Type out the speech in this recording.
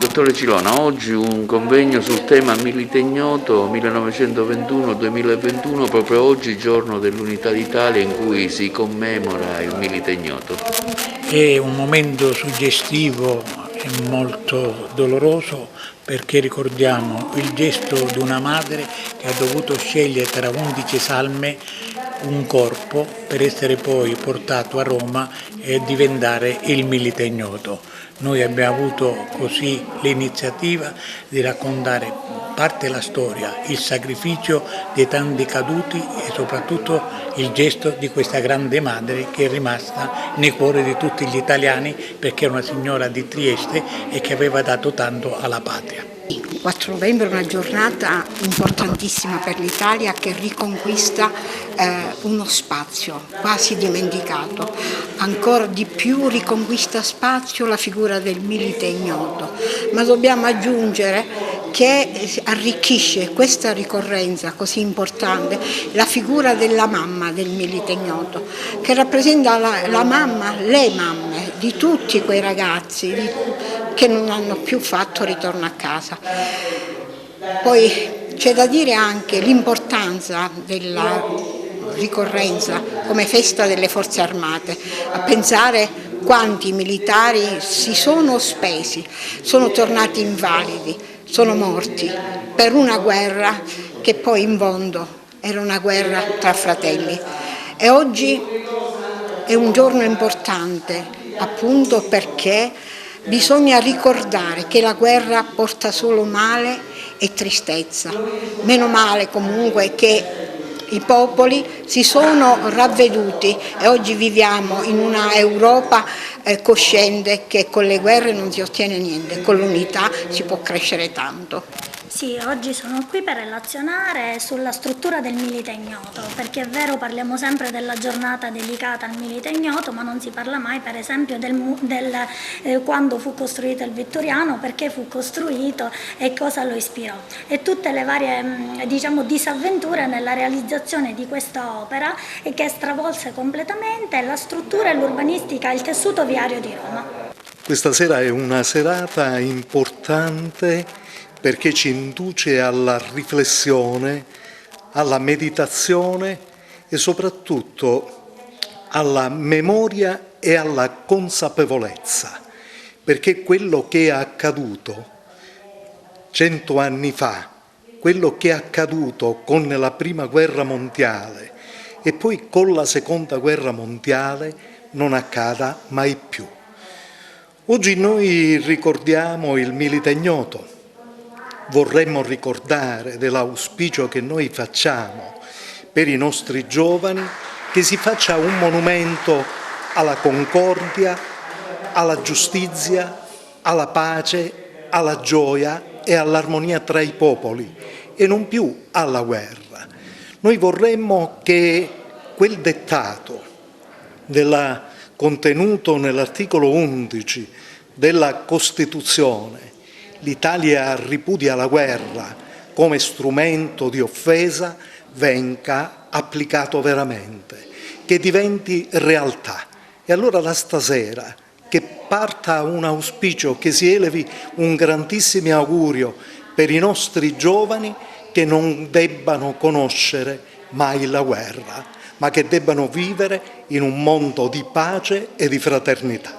Dottore Cilona, oggi un convegno sul tema Milite Ignoto 1921-2021, proprio oggi, giorno dell'Unità d'Italia, in cui si commemora il Milite Ignoto. È un momento suggestivo e molto doloroso, perché ricordiamo il gesto di una madre che ha dovuto scegliere tra 11 salme un corpo per essere poi portato a Roma e diventare il Milite Ignoto. Noi abbiamo avuto così l'iniziativa di raccontare parte della storia, il sacrificio dei tanti caduti e soprattutto il gesto di questa grande madre che è rimasta nei cuori di tutti gli italiani, perché è una signora di Trieste e che aveva dato tanto alla patria. Il 4 novembre è una giornata importantissima per l'Italia, che riconquista uno spazio quasi dimenticato. Ancora di più riconquista spazio la figura del Milite Ignoto, ma dobbiamo aggiungere che arricchisce questa ricorrenza così importante la figura della mamma del Milite Ignoto, che rappresenta la mamma, le mamme di tutti quei ragazzi che non hanno più fatto ritorno a casa. Poi c'è da dire anche l'importanza della ricorrenza come festa delle forze armate, a pensare quanti militari si sono spesi, sono tornati invalidi, sono morti per una guerra che poi in fondo era una guerra tra fratelli. E oggi è un giorno importante appunto perché bisogna ricordare che la guerra porta solo male e tristezza. Meno male comunque che i popoli si sono ravveduti e oggi viviamo in una Europa cosciente che con le guerre non si ottiene niente, con l'unità si può crescere tanto. Sì, oggi sono qui per relazionare sulla struttura del Milite Ignoto, perché è vero, parliamo sempre della giornata dedicata al Milite Ignoto, ma non si parla mai per esempio quando fu costruito il Vittoriano, perché fu costruito e cosa lo ispirò, e tutte le varie disavventure nella realizzazione di questa opera che stravolse completamente la struttura e l'urbanistica, il tessuto viario di Roma. Questa sera è una serata importante perché ci induce alla riflessione, alla meditazione e soprattutto alla memoria e alla consapevolezza, perché quello che è accaduto 100 anni fa, quello che è accaduto con la Prima Guerra Mondiale e poi con la Seconda Guerra Mondiale non accada mai più. Oggi noi ricordiamo il Milite Ignoto. Vorremmo ricordare dell'auspicio che noi facciamo per i nostri giovani, che si faccia un monumento alla concordia, alla giustizia, alla pace, alla gioia e all'armonia tra i popoli e non più alla guerra. Noi vorremmo che quel dettato contenuto nell'articolo 11 della Costituzione, l'Italia ripudia la guerra come strumento di offesa, venga applicato veramente, che diventi realtà. E allora da stasera che parta un auspicio, che si elevi un grandissimo augurio per i nostri giovani, che non debbano conoscere mai la guerra, ma che debbano vivere in un mondo di pace e di fraternità.